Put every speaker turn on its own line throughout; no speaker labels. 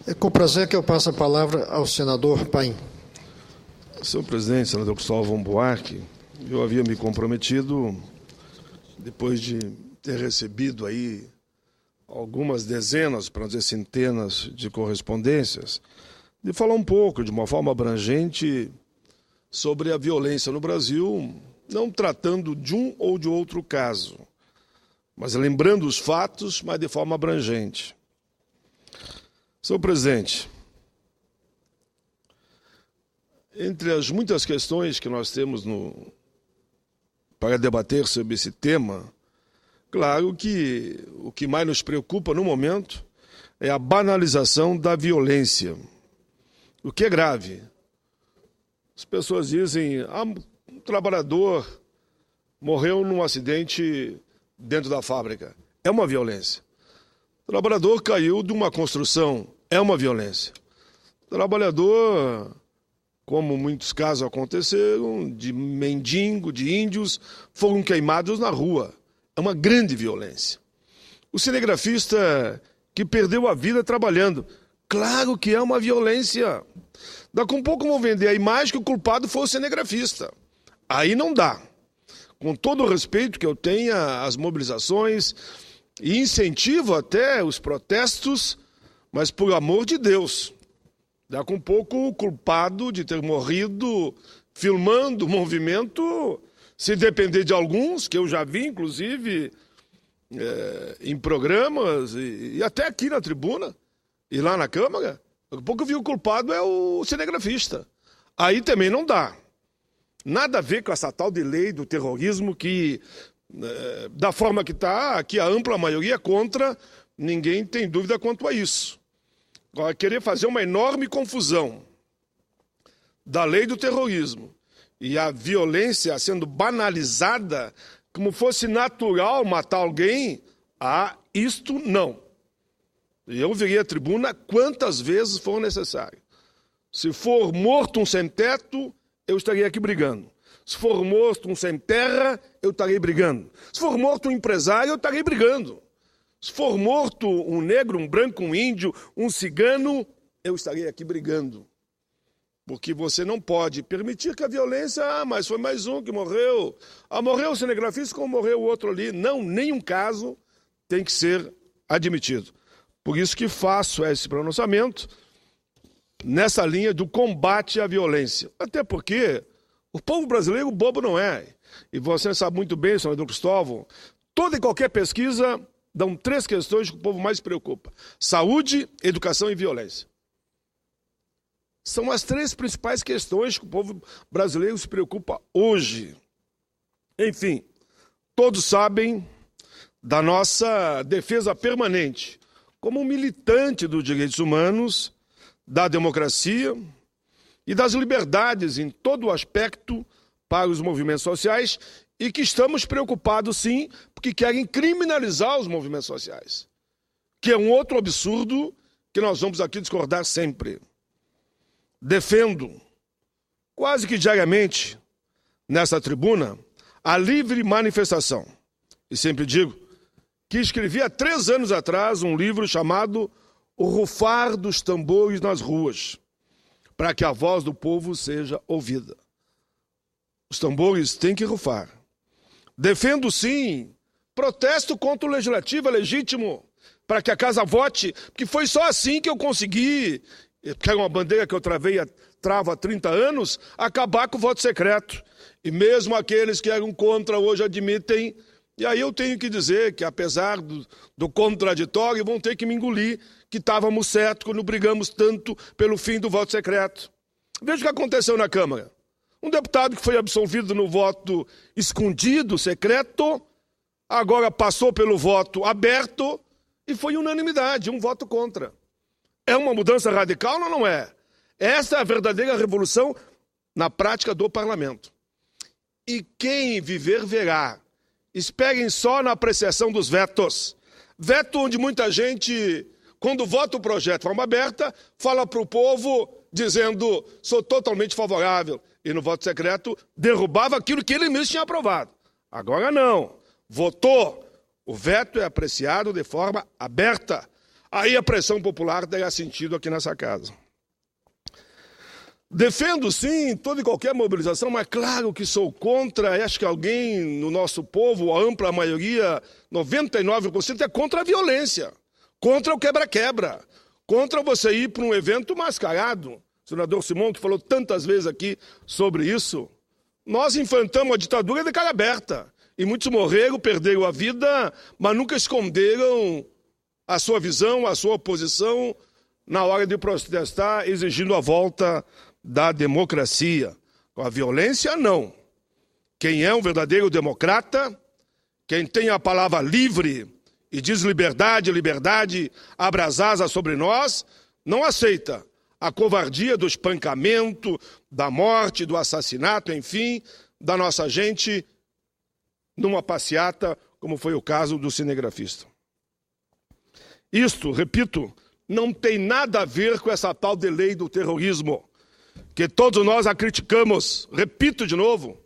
É com prazer que eu passo a palavra ao senador Paim.
Senhor presidente, senador Cristóvão Buarque, eu havia me comprometido, depois de ter recebido aí algumas dezenas, para não dizer centenas, de correspondências, de falar um pouco, de uma forma abrangente, sobre a violência no Brasil, não tratando de um ou de outro caso, mas lembrando os fatos, mas de forma abrangente. Senhor presidente, entre as muitas questões que nós temos para debater sobre esse tema, claro que o que mais nos preocupa no momento é a banalização da violência, o que é grave. As pessoas dizem, um trabalhador morreu num acidente dentro da fábrica. É uma violência. O trabalhador caiu de uma construção. É uma violência. O trabalhador, como muitos casos aconteceram, de mendigo, de índios, foram queimados na rua. É uma grande violência. O cinegrafista que perdeu a vida trabalhando. Claro que é uma violência. Daqui a pouco vão vender a imagem que o culpado foi o cinegrafista. Aí não dá. Com todo o respeito que eu tenho às mobilizações e incentivo até os protestos, mas por amor de Deus, daqui a pouco o culpado de ter morrido filmando o movimento, se depender de alguns, que eu já vi, inclusive, em programas e até aqui na tribuna e lá na Câmara, daqui a pouco eu vi o culpado é o cinegrafista. Aí também não dá. Nada a ver com essa tal de lei do terrorismo que, da forma que está, aqui a ampla maioria é contra, ninguém tem dúvida quanto a isso. Agora, querer fazer uma enorme confusão da lei do terrorismo e a violência sendo banalizada como fosse natural matar alguém, isto não. Eu virei à tribuna quantas vezes for necessário. Se for morto um sem-teto, eu estaria aqui brigando. Se for morto um sem terra, eu estarei brigando. Se for morto um empresário, eu estarei brigando. Se for morto um negro, um branco, um índio, um cigano, eu estarei aqui brigando. Porque você não pode permitir que a violência, mas foi mais um que morreu. Morreu o cinegrafista como morreu o outro ali. Não, nenhum caso tem que ser admitido. Por isso que faço esse pronunciamento nessa linha do combate à violência. Até porque o povo brasileiro bobo não é. E você sabe muito bem, senador Cristóvão, toda e qualquer pesquisa dão 3 questões que o povo mais preocupa: saúde, educação e violência. São as 3 principais questões que o povo brasileiro se preocupa hoje. Enfim, todos sabem da nossa defesa permanente como um militante dos direitos humanos, da democracia e das liberdades em todo o aspecto para os movimentos sociais e que estamos preocupados, sim, porque querem criminalizar os movimentos sociais, que é um outro absurdo que nós vamos aqui discordar sempre. Defendo, quase que diariamente, nessa tribuna, a livre manifestação. E sempre digo que escrevi há 3 anos atrás um livro chamado O Rufar dos Tambores nas Ruas, para que a voz do povo seja ouvida. Os tambores têm que rufar. Defendo, sim, protesto contra o legislativo, é legítimo, para que a casa vote, porque foi só assim que eu consegui, que é uma bandeira que eu travo há 30 anos, acabar com o voto secreto. E mesmo aqueles que eram contra hoje admitem. E aí eu tenho que dizer que, apesar do contraditório, vão ter que me engolir que estávamos certos quando brigamos tanto pelo fim do voto secreto. Veja o que aconteceu na Câmara. Um deputado que foi absolvido no voto escondido, secreto, agora passou pelo voto aberto e foi unanimidade, um voto contra. É uma mudança radical ou não é? Essa é a verdadeira revolução na prática do parlamento. E quem viver verá. Esperem só na apreciação dos vetos. Veto onde muita gente, quando vota o projeto de forma aberta, fala para o povo dizendo, sou totalmente favorável. E no voto secreto, derrubava aquilo que ele mesmo tinha aprovado. Agora não. Votou. O veto é apreciado de forma aberta. aí a pressão popular terá sentido aqui nessa casa. Defendo, sim, toda e qualquer mobilização, mas claro que sou contra, acho que alguém no nosso povo, a ampla maioria, 99%, é contra a violência, contra o quebra-quebra, contra você ir para um evento mascarado. O senador Simão, que falou tantas vezes aqui sobre isso, nós enfrentamos a ditadura de cara aberta, e muitos morreram, perderam a vida, mas nunca esconderam a sua visão, a sua posição na hora de protestar, exigindo a volta da democracia. Com a violência, não. Quem é um verdadeiro democrata, quem tem a palavra livre e diz liberdade, liberdade, abra as asas sobre nós, não aceita a covardia do espancamento, da morte, do assassinato, enfim, da nossa gente numa passeata, como foi o caso do cinegrafista. Isto, repito, não tem nada a ver com essa tal de lei do terrorismo, que todos nós a criticamos. Repito de novo,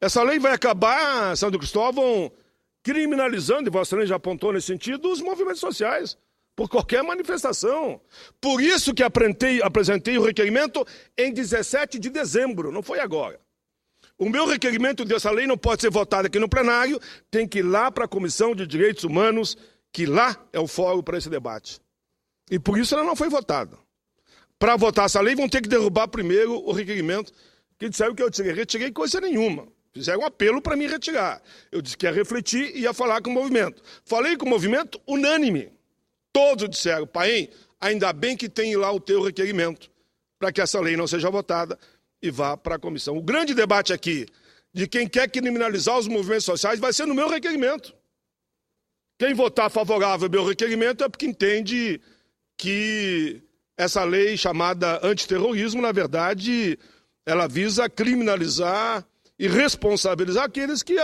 essa lei vai acabar, Sandro Cristóvão, criminalizando, e Vossa Excelência já apontou nesse sentido, os movimentos sociais, por qualquer manifestação. Por isso que apresentei o requerimento em 17 de dezembro, não foi agora. O meu requerimento dessa lei não pode ser votado aqui no plenário, tem que ir lá para a Comissão de Direitos Humanos, que lá é o fórum para esse debate. E por isso ela não foi votada. Para votar essa lei, vão ter que derrubar primeiro o requerimento, que disseram que eu tirei. Retirei coisa nenhuma. Fizeram um apelo para me retirar. Eu disse que ia refletir e ia falar com o movimento. Falei com o movimento unânime. Todos disseram, Paim, ainda bem que tem lá o teu requerimento, para que essa lei não seja votada e vá para a comissão. O grande debate aqui, de quem quer criminalizar os movimentos sociais, vai ser no meu requerimento. Quem votar favorável ao meu requerimento é porque entende que essa lei chamada antiterrorismo, na verdade, ela visa criminalizar e responsabilizar aqueles que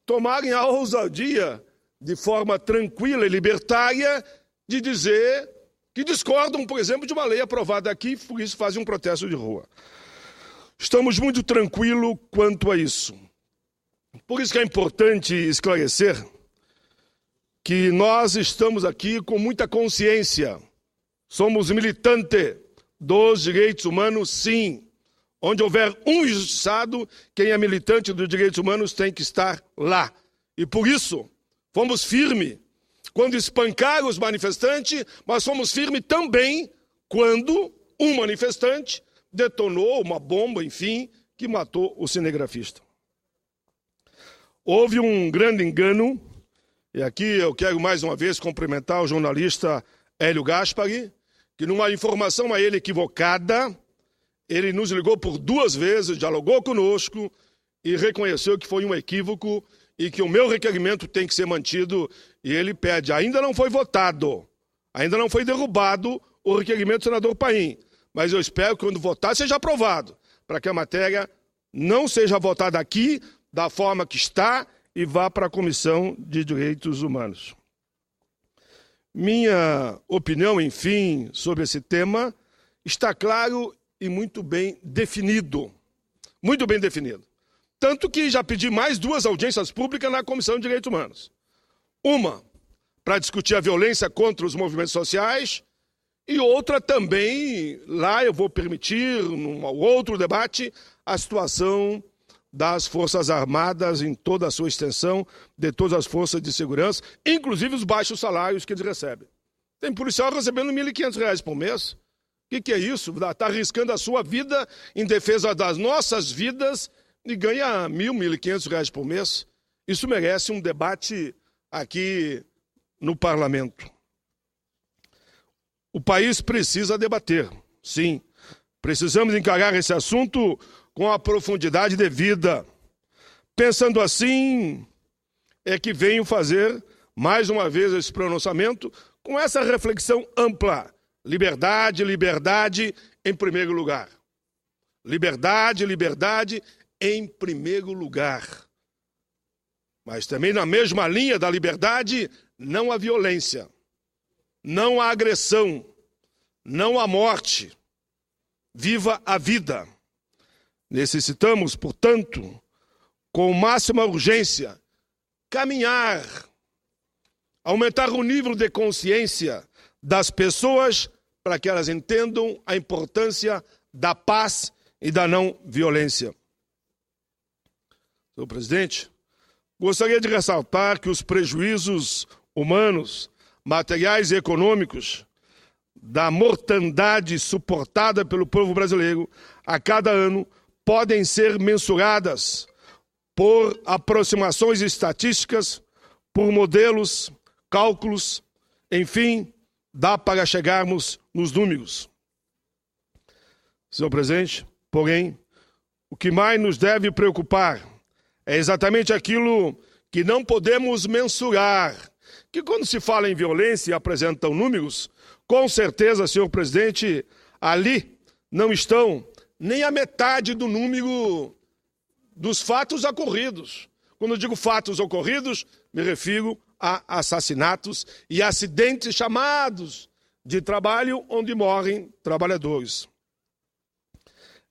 tomarem a ousadia, de forma tranquila e libertária, de dizer que discordam, por exemplo, de uma lei aprovada aqui, por isso fazem um protesto de rua. Estamos muito tranquilos quanto a isso. Por isso que é importante esclarecer que nós estamos aqui com muita consciência. Somos militantes dos direitos humanos, sim. Onde houver um injustiçado, quem é militante dos direitos humanos tem que estar lá. E por isso, fomos firmes quando espancaram os manifestantes, mas fomos firmes também quando um manifestante detonou uma bomba, enfim, que matou o cinegrafista. Houve um grande engano, e aqui eu quero mais uma vez cumprimentar o jornalista Hélio Gaspari, que numa informação a ele equivocada, ele nos ligou por 2 vezes, dialogou conosco e reconheceu que foi um equívoco e que o meu requerimento tem que ser mantido. E ele pede, ainda não foi votado, ainda não foi derrubado o requerimento do senador Paim, mas eu espero que quando votar seja aprovado, para que a matéria não seja votada aqui da forma que está e vá para a Comissão de Direitos Humanos. Minha opinião, enfim, sobre esse tema está claro e muito bem definido. Muito bem definido. Tanto que já pedi mais 2 audiências públicas na Comissão de Direitos Humanos. Uma, para discutir a violência contra os movimentos sociais, e outra também, lá eu vou permitir, num outro debate, a situação das Forças Armadas em toda a sua extensão, de todas as forças de segurança, inclusive os baixos salários que eles recebem. Tem policial recebendo R$ 1.500 por mês. O que é isso? Está arriscando a sua vida em defesa das nossas vidas e ganha R$ 1.000, R$ 1.500 por mês. Isso merece um debate aqui no parlamento. O país precisa debater, sim. Precisamos encarar esse assunto com a profundidade devida. Pensando assim, é que venho fazer, mais uma vez, esse pronunciamento, com essa reflexão ampla. Liberdade, liberdade em primeiro lugar. Liberdade, liberdade em primeiro lugar. Mas também na mesma linha da liberdade, não a violência, não a agressão, não a morte. Viva a vida. Necessitamos, portanto, com máxima urgência, caminhar, aumentar o nível de consciência das pessoas para que elas entendam a importância da paz e da não violência. Senhor presidente, gostaria de ressaltar que os prejuízos humanos, materiais e econômicos da mortandade suportada pelo povo brasileiro a cada ano podem ser mensuradas por aproximações estatísticas, por modelos, cálculos, enfim, dá para chegarmos nos números. Senhor presidente, porém, o que mais nos deve preocupar é exatamente aquilo que não podemos mensurar, que quando se fala em violência e apresentam números, com certeza, senhor presidente, ali não estão nem a metade do número dos fatos ocorridos. Quando eu digo fatos ocorridos, me refiro a assassinatos e acidentes chamados de trabalho onde morrem trabalhadores.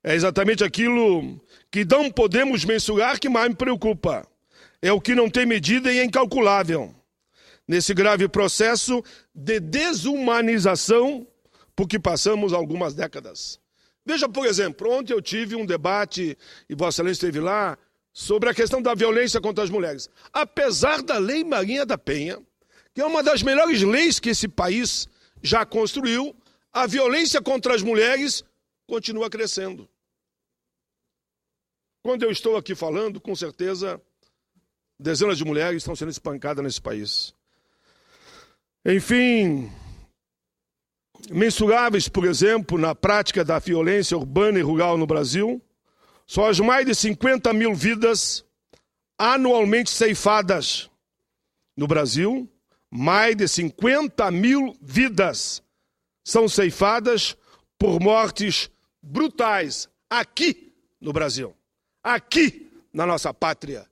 É exatamente aquilo que não podemos mensurar que mais me preocupa. É o que não tem medida e é incalculável. Nesse grave processo de desumanização por que passamos algumas décadas. Veja, por exemplo, ontem eu tive um debate, e Vossa Excelência esteve lá, sobre a questão da violência contra as mulheres. Apesar da Lei Maria da Penha, que é uma das melhores leis que esse país já construiu, a violência contra as mulheres continua crescendo. Quando eu estou aqui falando, com certeza, dezenas de mulheres estão sendo espancadas nesse país. Enfim, mensuráveis, por exemplo, na prática da violência urbana e rural no Brasil, são as mais de 50 mil vidas anualmente ceifadas no Brasil. Mais de 50 mil vidas são ceifadas por mortes brutais aqui no Brasil, aqui na nossa pátria.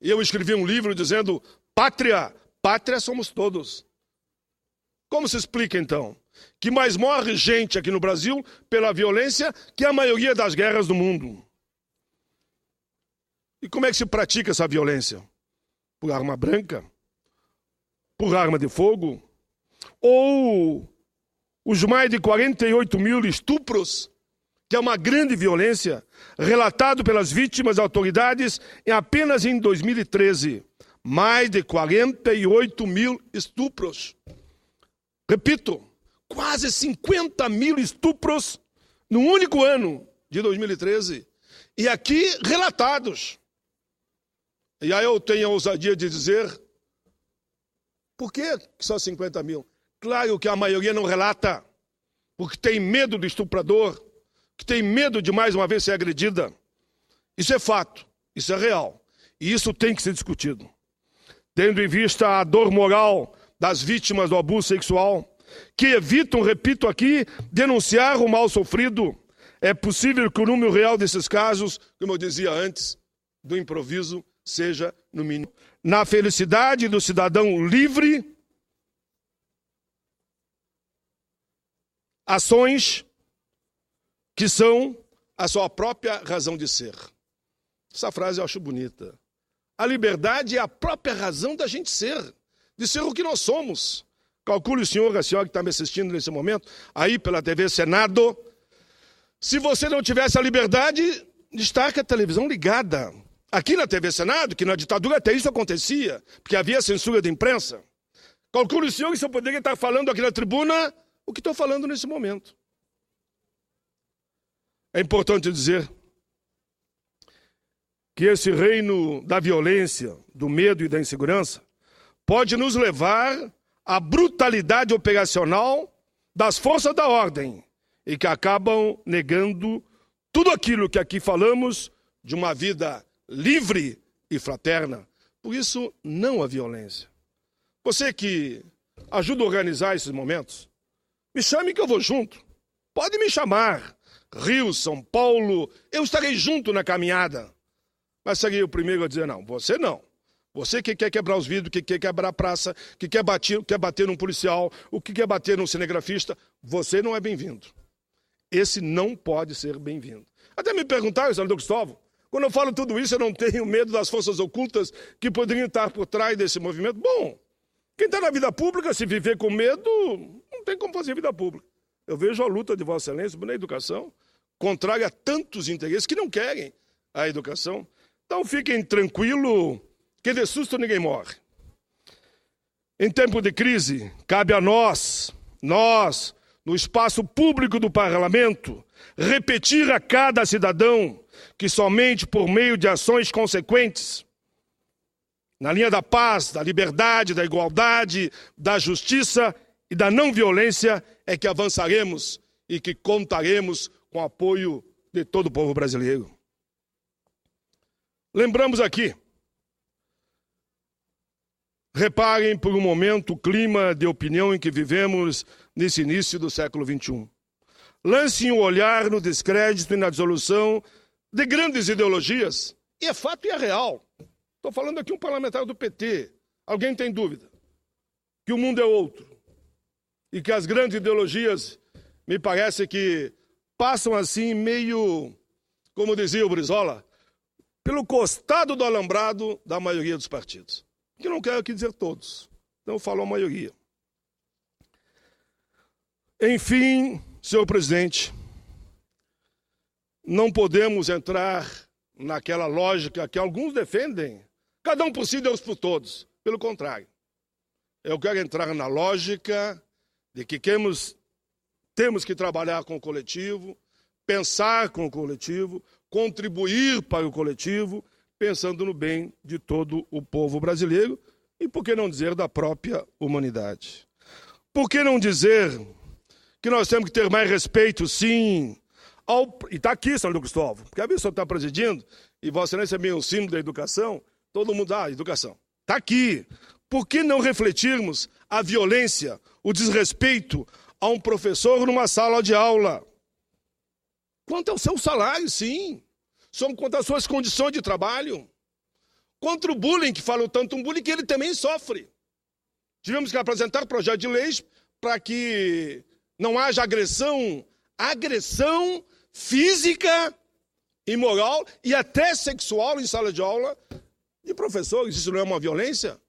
Eu escrevi um livro dizendo: pátria, pátria somos todos. Como se explica, então, que mais morre gente aqui no Brasil pela violência que a maioria das guerras do mundo? E como é que se pratica essa violência? Por arma branca? Por arma de fogo? Ou os mais de 48 mil estupros, que é uma grande violência, relatado pelas vítimas e autoridades apenas em 2013. Mais de 48 mil estupros. Repito, quase 50 mil estupros no único ano de 2013. E aqui relatados. E aí eu tenho a ousadia de dizer, por que só 50 mil? Claro que a maioria não relata, porque tem medo do estuprador, que tem medo de mais uma vez ser agredida. Isso é fato, isso é real. E isso tem que ser discutido. Tendo em vista a dor moral das vítimas do abuso sexual, que evitam, repito aqui, denunciar o mal sofrido, é possível que o número real desses casos, como eu dizia antes, do improviso, seja, no mínimo, na felicidade do cidadão livre, ações que são a sua própria razão de ser. Essa frase eu acho bonita. A liberdade é a própria razão da gente ser, de ser o que nós somos. Calcule o senhor, a senhora que está me assistindo nesse momento, aí pela TV Senado, se você não tivesse a liberdade de estar com a televisão ligada. Aqui na TV Senado, que na ditadura até isso acontecia, porque havia censura da imprensa. Calcule o senhor que eu poderia estar falando aqui na tribuna o que estou falando nesse momento. É importante dizer que esse reino da violência, do medo e da insegurança pode nos levar à brutalidade operacional das forças da ordem e que acabam negando tudo aquilo que aqui falamos de uma vida livre e fraterna. Por isso, não a violência. Você que ajuda a organizar esses momentos, me chame que eu vou junto. Pode me chamar. Rio, São Paulo, eu estarei junto na caminhada. Mas seria o primeiro a dizer, não, você não. Você que quer quebrar os vidros, que quer quebrar a praça, que quer bater num policial, o que quer bater num cinegrafista, você não é bem-vindo. Esse não pode ser bem-vindo. Até me perguntaram, senador Cristóvão, quando eu falo tudo isso, eu não tenho medo das forças ocultas que poderiam estar por trás desse movimento. Bom, quem está na vida pública, se viver com medo, não tem como fazer vida pública. Eu vejo a luta de Vossa Excelência na educação, contrária a tantos interesses que não querem a educação. Então fiquem tranquilos, que de susto ninguém morre. Em tempo de crise, cabe a nós, no espaço público do parlamento, repetir a cada cidadão que somente por meio de ações consequentes, na linha da paz, da liberdade, da igualdade, da justiça e da não violência, é que avançaremos e que contaremos com o apoio de todo o povo brasileiro. Lembramos aqui, reparem por um momento o clima de opinião em que vivemos nesse início do século XXI. Lancem o olhar no descrédito e na dissolução de grandes ideologias. E é fato e é real. Estou falando aqui um parlamentar do PT. Alguém tem dúvida que o mundo é outro? E que as grandes ideologias, me parece que passam assim meio, como dizia o Brizola, pelo costado do alambrado da maioria dos partidos. Que não quero aqui dizer todos, não falo a maioria. Enfim, senhor presidente, não podemos entrar naquela lógica que alguns defendem, cada um por si, Deus por todos. Pelo contrário, eu quero entrar na lógica de que temos que trabalhar com o coletivo, pensar com o coletivo, contribuir para o coletivo, pensando no bem de todo o povo brasileiro e, por que não dizer, da própria humanidade. Por que não dizer que nós temos que ter mais respeito, sim, e está aqui, senhor Cristóvão, porque a senhor está presidindo, e Vossa Excelência é meio um símbolo da educação, todo mundo, educação. Está aqui. Por que não refletirmos a violência, o desrespeito a um professor numa sala de aula? Quanto ao seu salário, sim. Quanto às suas condições de trabalho. Contra o bullying, que falam tanto um bullying que ele também sofre. Tivemos que apresentar projeto de leis para que não haja agressão física e moral e até sexual em sala de aula de professores. Isso não é uma violência?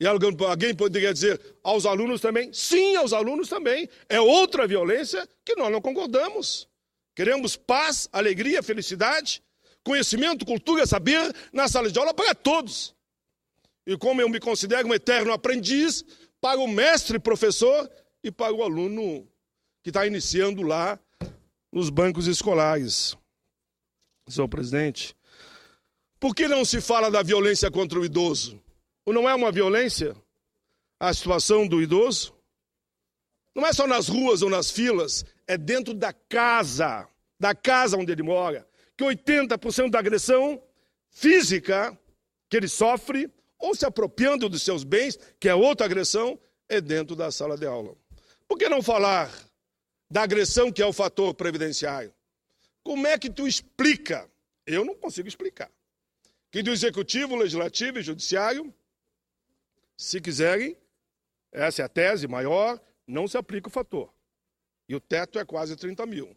E alguém poderia dizer aos alunos também? Sim, aos alunos também. É outra violência que nós não concordamos. Queremos paz, alegria, felicidade, conhecimento, cultura, saber na sala de aula para todos. E como eu me considero um eterno aprendiz, para o mestre professor e para o aluno que está iniciando lá nos bancos escolares. Senhor presidente, por que não se fala da violência contra o idoso? Ou não é uma violência a situação do idoso? Não é só nas ruas ou nas filas, é dentro da casa onde ele mora, que 80% da agressão física que ele sofre, ou se apropriando dos seus bens, que é outra agressão, é dentro da sala de aula. Por que não falar da agressão que é o fator previdenciário? Como é que tu explica? Eu não consigo explicar. Que do Executivo, Legislativo e Judiciário, se quiserem, essa é a tese maior, não se aplica o fator. E o teto é quase 30 mil.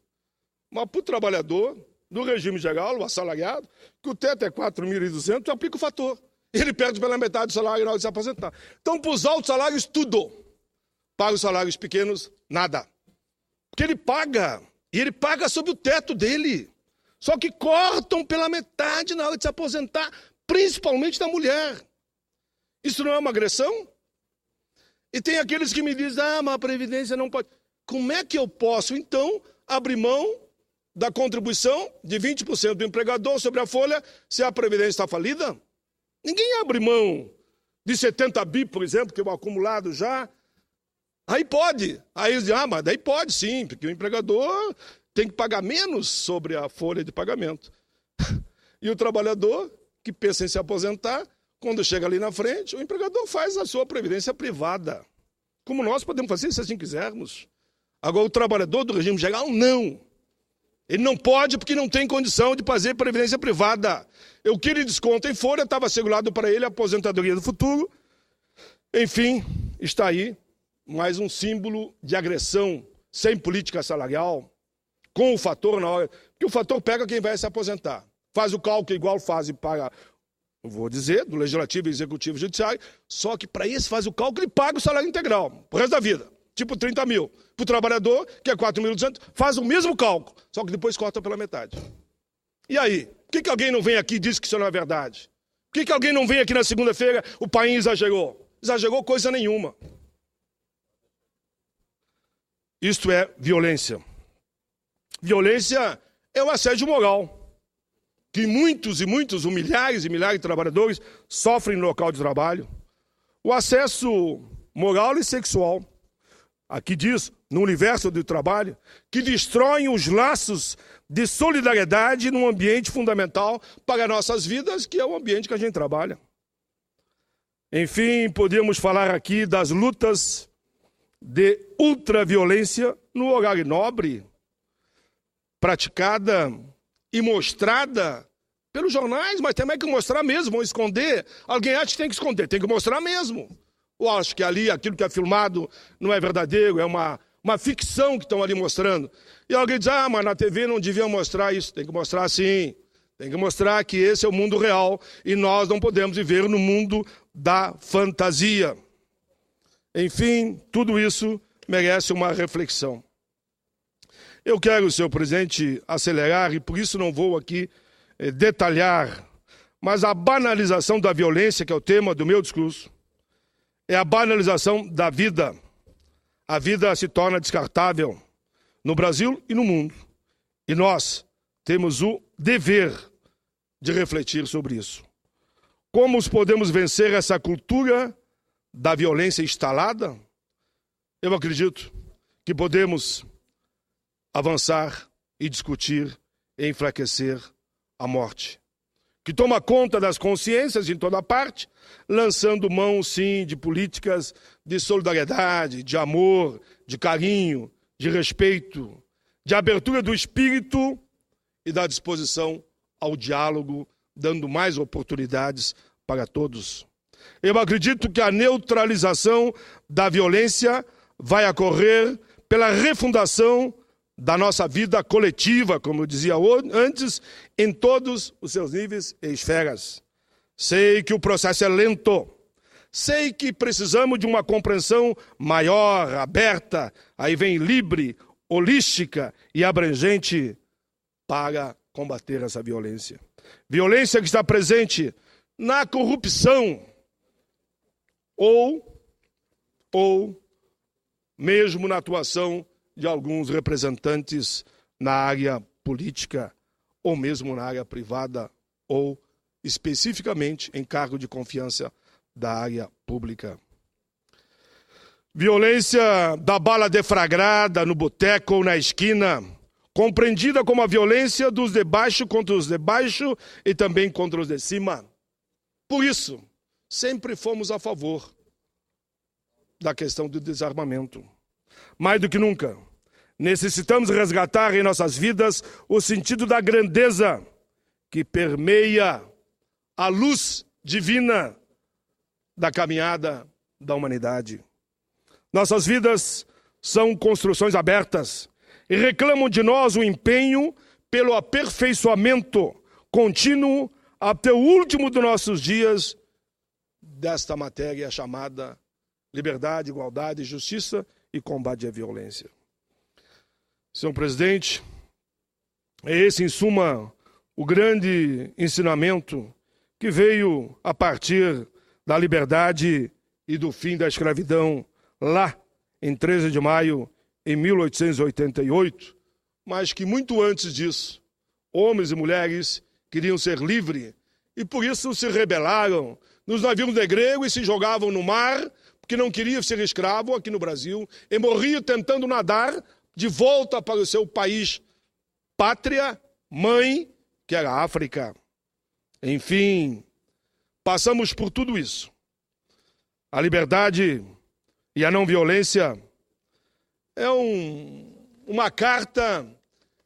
Mas para o trabalhador, no regime geral, o assalariado, que o teto é 4.200, aplica o fator. Ele perde pela metade do salário na hora de se aposentar. Então, para os altos salários, tudo. Para os salários pequenos, nada. Porque ele paga. E ele paga sob o teto dele. Só que cortam pela metade na hora de se aposentar, principalmente da mulher. Isso não é uma agressão? E tem aqueles que me dizem, mas a Previdência não pode. Como é que eu posso, então, abrir mão da contribuição de 20% do empregador sobre a folha se a Previdência está falida? Ninguém abre mão de 70 bi, por exemplo, que é o acumulado já. Aí pode. Aí eles dizem, mas daí pode sim, porque o empregador tem que pagar menos sobre a folha de pagamento. E o trabalhador, que pensa em se aposentar, quando chega ali na frente, o empregador faz a sua previdência privada. Como nós podemos fazer, se assim quisermos. Agora, o trabalhador do regime geral, não. Ele não pode porque não tem condição de fazer previdência privada. O que ele desconta em folha estava assegurado para ele a aposentadoria do futuro. Enfim, está aí mais um símbolo de agressão sem política salarial, com o fator na hora. Porque o fator pega quem vai se aposentar. Faz o cálculo igual faz para, eu vou dizer, do Legislativo, Executivo e Judiciário, só que para esse faz o cálculo e paga o salário integral, pro resto da vida. tipo 30 mil. Para o trabalhador, que é 4.200, faz o mesmo cálculo, só que depois corta pela metade. E aí? Por que alguém não vem aqui e diz que isso não é verdade? Por que alguém não vem aqui na segunda-feira, o país exagerou? Exagerou coisa nenhuma. Isto é violência. Violência é o assédio moral, que muitos, milhares e milhares de trabalhadores sofrem no local de trabalho. O acesso moral e sexual, aqui diz, no universo do trabalho, que destroem os laços de solidariedade num ambiente fundamental para nossas vidas, que é o ambiente que a gente trabalha. Enfim, podemos falar aqui das lutas de ultraviolência no horário nobre, praticada e mostrada pelos jornais, mas também que mostrar mesmo, vão esconder. Alguém acha que tem que esconder, tem que mostrar mesmo. Ou acho que ali, aquilo que é filmado não é verdadeiro, é uma ficção que estão ali mostrando. E alguém diz, mas na TV não deviam mostrar isso. Tem que mostrar sim. Tem que mostrar que esse é o mundo real e nós não podemos viver no mundo da fantasia. Enfim, tudo isso merece uma reflexão. Eu quero, senhor presidente, acelerar e por isso não vou aqui detalhar, mas a banalização da violência, que é o tema do meu discurso, é a banalização da vida. A vida se torna descartável no Brasil e no mundo. E nós temos o dever de refletir sobre isso. Como podemos vencer essa cultura da violência instalada? Eu acredito que podemos avançar e discutir e enfraquecer a morte, que toma conta das consciências em toda parte, lançando mão, sim, de políticas de solidariedade, de amor, de carinho, de respeito, de abertura do espírito e da disposição ao diálogo, dando mais oportunidades para todos. Eu acredito que a neutralização da violência vai ocorrer pela refundação da nossa vida coletiva, como eu dizia antes, em todos os seus níveis e esferas. Sei que o processo é lento. Sei que precisamos de uma compreensão maior, aberta, aí vem livre, holística e abrangente para combater essa violência. Violência que está presente na corrupção ou mesmo na atuação de alguns representantes na área política ou mesmo na área privada ou especificamente em cargo de confiança da área pública. Violência da bala deflagrada no boteco ou na esquina, compreendida como a violência dos de baixo contra os de baixo e também contra os de cima. Por isso, sempre fomos a favor da questão do desarmamento. Mais do que nunca, necessitamos resgatar em nossas vidas o sentido da grandeza que permeia a luz divina da caminhada da humanidade. Nossas vidas são construções abertas e reclamam de nós o empenho pelo aperfeiçoamento contínuo até o último dos nossos dias desta matéria chamada liberdade, igualdade, justiça e combate à violência. Senhor presidente, é esse, em suma, o grande ensinamento que veio a partir da liberdade e do fim da escravidão, lá em 13 de maio de 1888, mas que muito antes disso, homens e mulheres queriam ser livres e por isso se rebelaram nos navios negreiros e se jogavam no mar, porque não queriam ser escravos aqui no Brasil, e morriam tentando nadar de volta para o seu país, pátria, mãe, que era a África. Enfim, passamos por tudo isso. A liberdade e a não violência é uma carta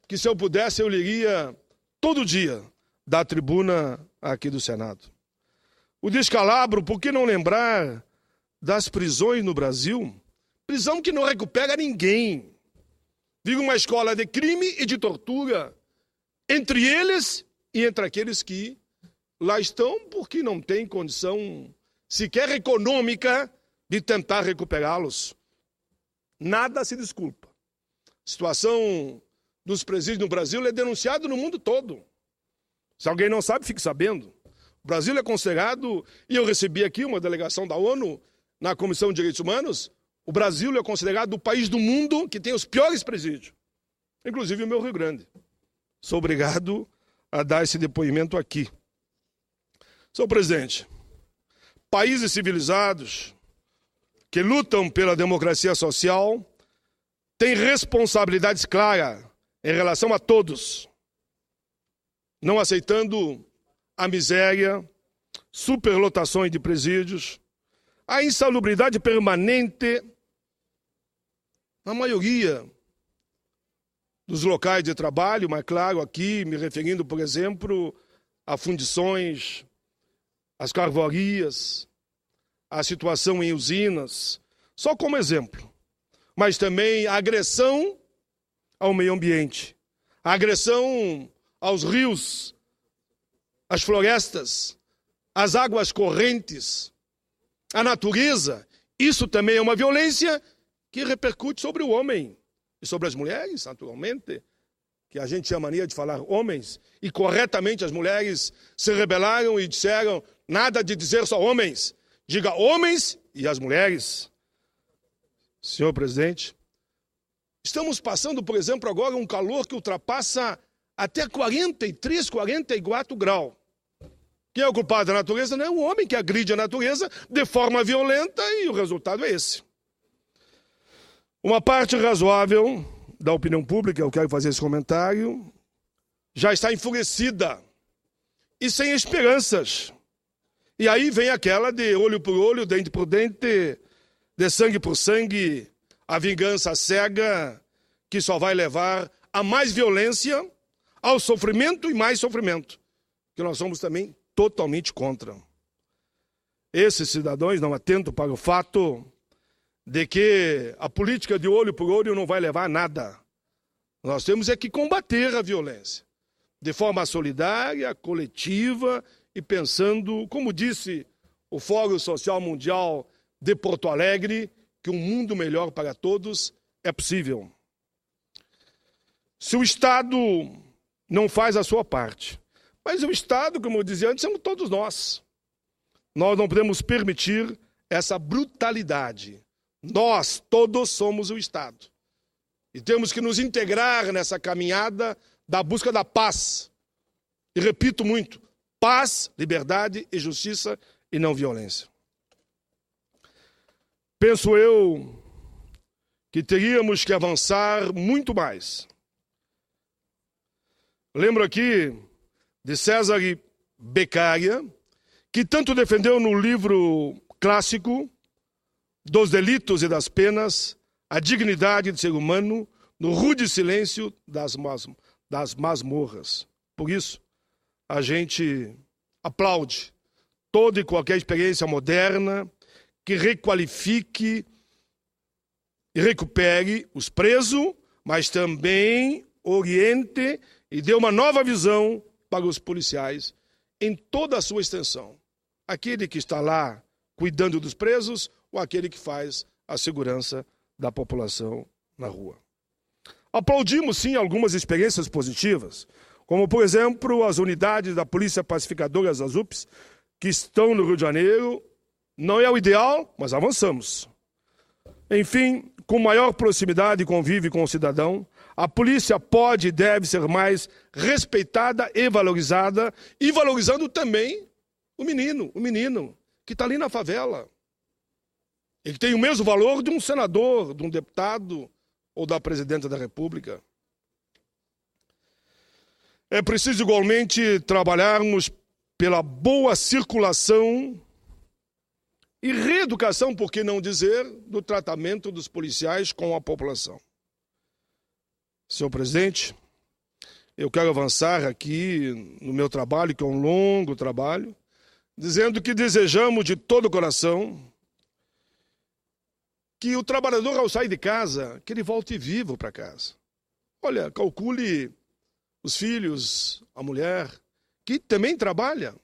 que, se eu pudesse, eu leria todo dia da tribuna aqui do Senado. O descalabro, por que não lembrar das prisões no Brasil? Prisão que não recupera ninguém. Vive uma escola de crime e de tortura entre eles e entre aqueles que lá estão porque não têm condição sequer econômica de tentar recuperá-los. Nada se desculpa. A situação dos presídios no Brasil é denunciada no mundo todo. Se alguém não sabe, fique sabendo. O Brasil é considerado, e eu recebi aqui uma delegação da ONU na Comissão de Direitos Humanos, o Brasil é considerado o país do mundo que tem os piores presídios, inclusive o meu Rio Grande. Sou obrigado a dar esse depoimento aqui. Senhor presidente, países civilizados que lutam pela democracia social têm responsabilidades claras em relação a todos, não aceitando a miséria, superlotações de presídios, a insalubridade permanente na maioria dos locais de trabalho, mas claro, aqui me referindo, por exemplo, a fundições, as carvoarias, a situação em usinas, só como exemplo, mas também a agressão ao meio ambiente, a agressão aos rios, às florestas, às águas correntes, à natureza. Isso também é uma violência que repercute sobre o homem e sobre as mulheres, naturalmente, que a gente tinha mania de falar homens, e corretamente as mulheres se rebelaram e disseram nada de dizer só homens, diga homens e as mulheres. Senhor presidente, estamos passando, por exemplo, agora um calor que ultrapassa até 43, 44 graus. Quem é o culpado da natureza não é o homem que agride a natureza de forma violenta e o resultado é esse. Uma parte razoável da opinião pública, eu quero fazer esse comentário, já está enfurecida e sem esperanças. E aí vem aquela de olho por olho, dente por dente, de sangue por sangue, a vingança cega que só vai levar a mais violência, ao sofrimento e mais sofrimento, que nós somos também totalmente contra. Esses cidadãos não atentam para o fato de que a política de olho por olho não vai levar a nada. Nós temos é que combater a violência, de forma solidária, coletiva e pensando, como disse o Fórum Social Mundial de Porto Alegre, que um mundo melhor para todos é possível. Se o Estado não faz a sua parte, mas o Estado, como eu dizia antes, somos todos nós. Nós não podemos permitir essa brutalidade. Nós todos somos o Estado. E temos que nos integrar nessa caminhada da busca da paz. E repito muito, paz, liberdade e justiça e não violência. Penso eu que teríamos que avançar muito mais. Lembro aqui de César Beccaria, que tanto defendeu no livro clássico dos delitos e das penas a dignidade do ser humano no rude silêncio das masmorras. Por isso, a gente aplaude toda e qualquer experiência moderna que requalifique e recupere os presos, mas também oriente e dê uma nova visão para os policiais em toda a sua extensão. Aquele que está lá cuidando dos presos ou aquele que faz a segurança da população na rua. Aplaudimos, sim, algumas experiências positivas, como, por exemplo, as unidades da Polícia Pacificadora, as UPs, que estão no Rio de Janeiro. Não é o ideal, mas avançamos. Enfim, com maior proximidade e convívio com o cidadão, a polícia pode e deve ser mais respeitada e valorizando também o menino que está ali na favela. Ele tem o mesmo valor de um senador, de um deputado ou da presidenta da República. É preciso igualmente trabalharmos pela boa circulação e reeducação, por que não dizer, do tratamento dos policiais com a população. Senhor presidente, eu quero avançar aqui no meu trabalho, que é um longo trabalho, dizendo que desejamos de todo o coração que o trabalhador, ao sair de casa, que ele volte vivo para casa. Olha, calcule os filhos, a mulher, que também trabalha,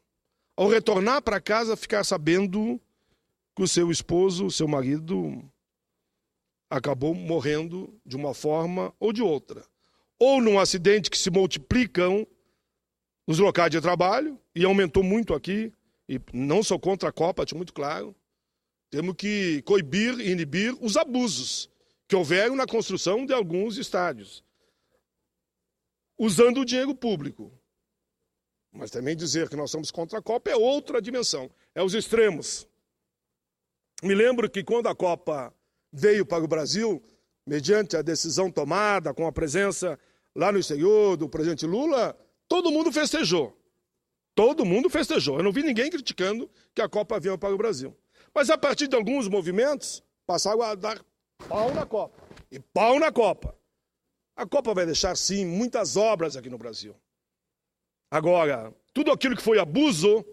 ao retornar para casa, ficar sabendo que o seu esposo, o seu marido, acabou morrendo de uma forma ou de outra. Ou num acidente que se multiplicam nos locais de trabalho, e aumentou muito aqui, e não sou contra a Copa, acho muito claro. Temos que coibir e inibir os abusos que houveram na construção de alguns estádios, usando o dinheiro público. Mas também dizer que nós somos contra a Copa é outra dimensão, é os extremos. Me lembro que quando a Copa veio para o Brasil, mediante a decisão tomada, com a presença lá no exterior do presidente Lula, todo mundo festejou. Todo mundo festejou. Eu não vi ninguém criticando que a Copa vinha para o Brasil. Mas a partir de alguns movimentos, passaram a dar pau na Copa. E pau na Copa. A Copa vai deixar, sim, muitas obras aqui no Brasil. Agora, tudo aquilo que foi abuso,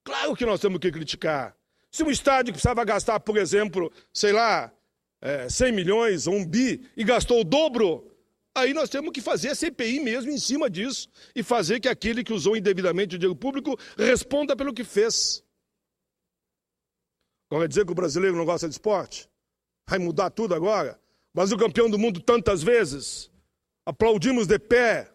claro que nós temos que criticar. Se um estádio que precisava gastar, por exemplo, sei lá, 100 milhões ou 1 bi e gastou o dobro, aí nós temos que fazer a CPI mesmo em cima disso e fazer que aquele que usou indevidamente o dinheiro público responda pelo que fez. Agora, dizer que o brasileiro não gosta de esporte? Vai mudar tudo agora? Mas o campeão do mundo tantas vezes, aplaudimos de pé,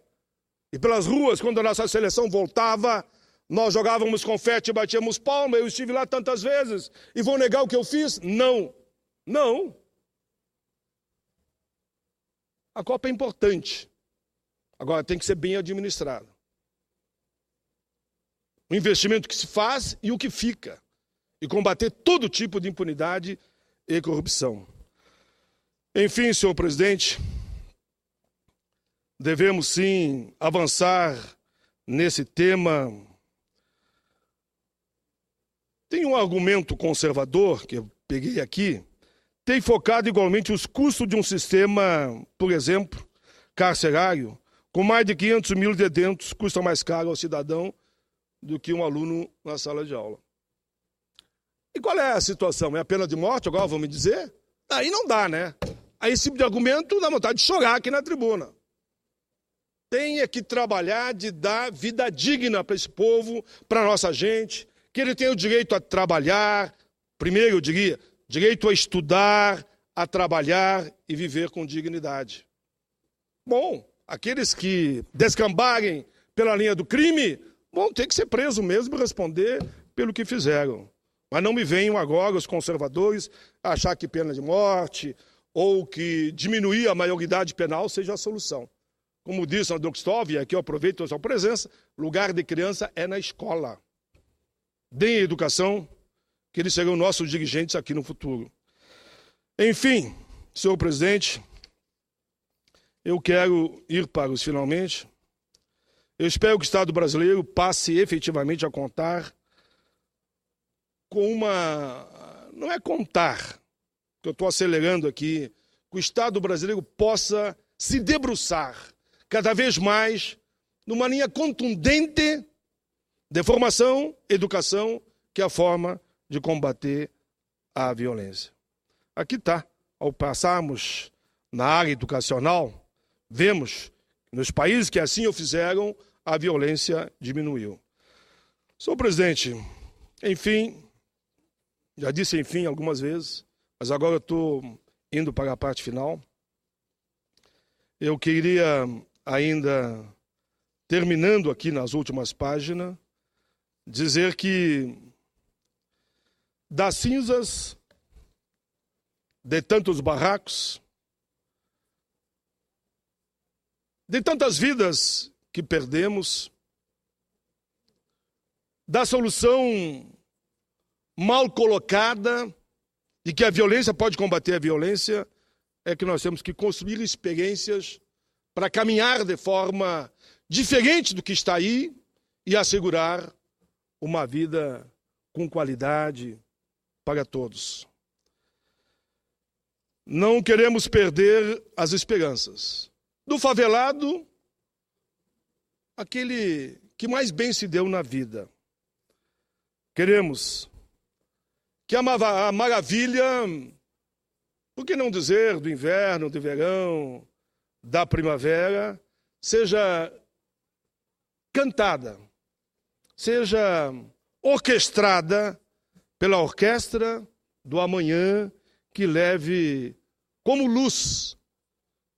e pelas ruas, quando a nossa seleção voltava, nós jogávamos confete e batíamos palma, eu estive lá tantas vezes, e vou negar o que eu fiz? Não. Não. A Copa é importante. Agora, tem que ser bem administrada. O investimento que se faz e o que fica. E combater todo tipo de impunidade e corrupção. Enfim, senhor presidente, devemos sim avançar nesse tema. Tem um argumento conservador, que eu peguei aqui, tem focado igualmente os custos de um sistema, por exemplo, carcerário, com mais de 500 mil detentos, custa mais caro ao cidadão do que um aluno na sala de aula. E qual é a situação? É a pena de morte, agora vão me dizer? Aí não dá, né? Aí esse tipo de argumento dá vontade de chorar aqui na tribuna. Tem que trabalhar de dar vida digna para esse povo, para a nossa gente, que ele tem o direito a trabalhar, primeiro eu diria, direito a estudar, a trabalhar e viver com dignidade. Bom, aqueles que descambarem pela linha do crime vão ter que ser presos mesmo e responder pelo que fizeram. Mas não me venham agora os conservadores achar que pena de morte ou que diminuir a maioridade penal seja a solução. Como disse André Kstov, e aqui eu aproveito a sua presença, lugar de criança é na escola. Deem educação, que eles serão nossos dirigentes aqui no futuro. Enfim, senhor presidente, eu quero ir para os finalmente. Eu espero que o Estado brasileiro passe efetivamente a contar com uma... Não é contar, que eu estou acelerando aqui, que o Estado brasileiro possa se debruçar cada vez mais numa linha contundente de formação, educação, que é a forma de combater a violência. Aqui está, ao passarmos na área educacional, vemos que nos países que assim o fizeram, a violência diminuiu. Senhor presidente, enfim, já disse enfim algumas vezes, mas agora eu estou indo para a parte final. Eu queria ainda, terminando aqui nas últimas páginas, dizer que das cinzas de tantos barracos, de tantas vidas que perdemos, da solução mal colocada de que a violência pode combater a violência, é que nós temos que construir experiências para caminhar de forma diferente do que está aí e assegurar uma vida com qualidade para todos. Não queremos perder as esperanças. Do favelado, aquele que mais bem se deu na vida. Queremos que a maravilha, por que não dizer, do inverno, do verão, da primavera, seja cantada, seja orquestrada pela orquestra do amanhã, que leve como luz,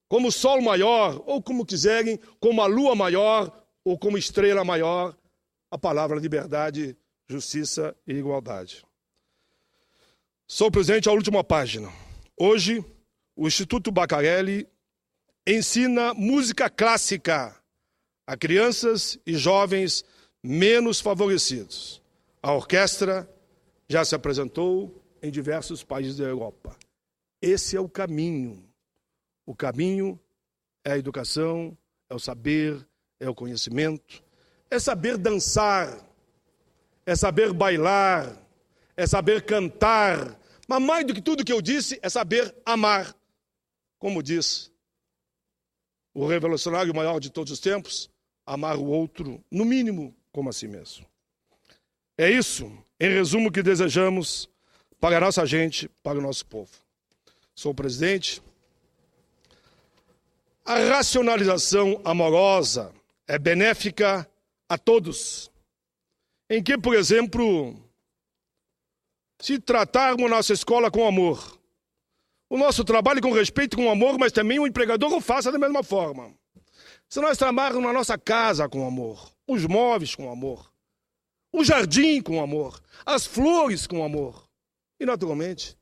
como sol maior, ou como quiserem, como a lua maior, ou como estrela maior, a palavra liberdade, justiça e igualdade. Senhor presidente, a última página. Hoje, o Instituto Bacarelli ensina música clássica a crianças e jovens menos favorecidos. A orquestra já se apresentou em diversos países da Europa. Esse é o caminho. O caminho é a educação, é o saber, é o conhecimento, é saber dançar, é saber bailar, é saber cantar, mas mais do que tudo que eu disse, é saber amar. Como diz o revolucionário maior de todos os tempos, amar o outro, no mínimo, como a si mesmo. É isso, em resumo, que desejamos para a nossa gente, para o nosso povo. Senhor presidente, a racionalização amorosa é benéfica a todos. Em que, por exemplo, se tratarmos nossa escola com amor, o nosso trabalho com respeito, com amor, mas também o empregador o faça da mesma forma. Se nós trabalharmos na nossa casa com amor, os móveis com amor, o jardim com amor, as flores com amor, e naturalmente,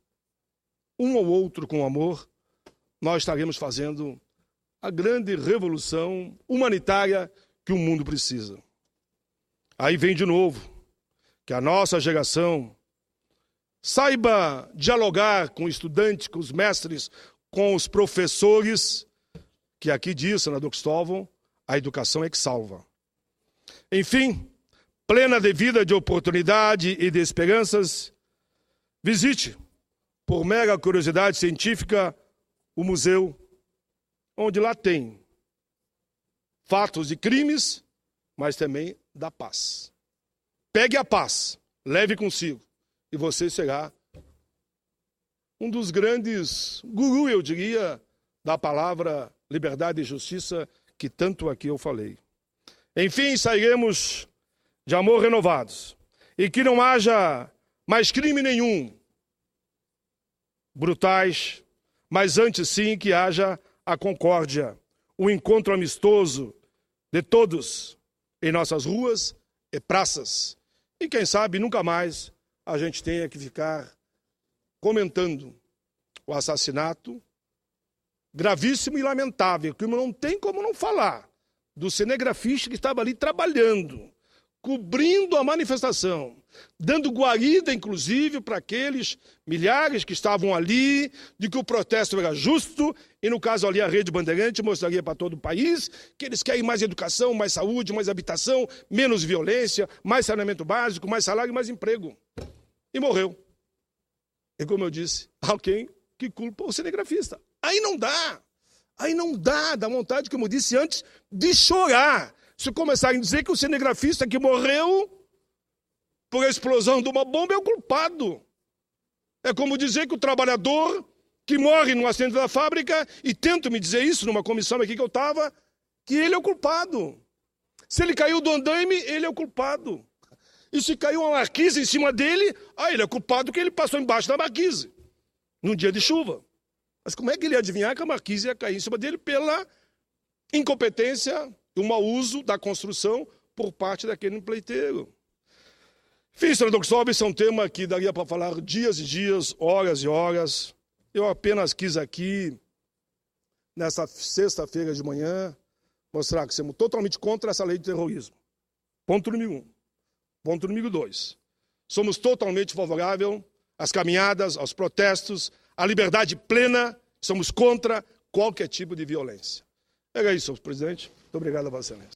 um ou outro com amor, nós estaremos fazendo a grande revolução humanitária que o mundo precisa. Aí vem de novo, que a nossa geração saiba dialogar com estudantes, com os mestres, com os professores, que aqui diz, senador Cristóvão, a educação é que salva. Enfim, plena de vida, de oportunidade e de esperanças, visite, por mera curiosidade científica, o museu, onde lá tem fatos de crimes, mas também da paz. Pegue a paz, leve consigo, e você será um dos grandes gurus, eu diria, da palavra liberdade e justiça, que tanto aqui eu falei. Enfim, sairemos de amor renovados, e que não haja mais crime nenhum, brutais, mas antes sim que haja a concórdia, o encontro amistoso de todos em nossas ruas e praças. E quem sabe nunca mais a gente tenha que ficar comentando o assassinato gravíssimo e lamentável, que não tem como não falar, do cinegrafista que estava ali trabalhando, cobrindo a manifestação, dando guarida, inclusive, para aqueles milhares que estavam ali, de que o protesto era justo, e no caso ali a Rede Bandeirante mostraria para todo o país que eles querem mais educação, mais saúde, mais habitação, menos violência, mais saneamento básico, mais salário e mais emprego. E morreu. E como eu disse, alguém que culpa o cinegrafista. Aí não dá, dá vontade, como eu disse antes, de chorar. Se começarem a dizer que o cinegrafista que morreu por a explosão de uma bomba é o culpado. É como dizer que o trabalhador que morre no acidente da fábrica, e tento me dizer isso numa comissão aqui que eu estava, que ele é o culpado. Se ele caiu do andaime, ele é o culpado. E se caiu uma marquise em cima dele, ele é culpado porque ele passou embaixo da marquise, num dia de chuva. Mas como é que ele ia adivinhar que a marquise ia cair em cima dele pela incompetência e o mau uso da construção por parte daquele empreiteiro? Enfim, senador Cristóvão, esse é um tema que daria para falar dias e dias, horas e horas. Eu apenas quis aqui, nessa sexta-feira de manhã, mostrar que somos totalmente contra essa lei de terrorismo. Ponto número 1. Ponto número 2. Somos totalmente favoráveis às caminhadas, aos protestos, à liberdade plena. Somos contra qualquer tipo de violência. Era isso, senhor presidente. Muito obrigado a Vossa Excelência.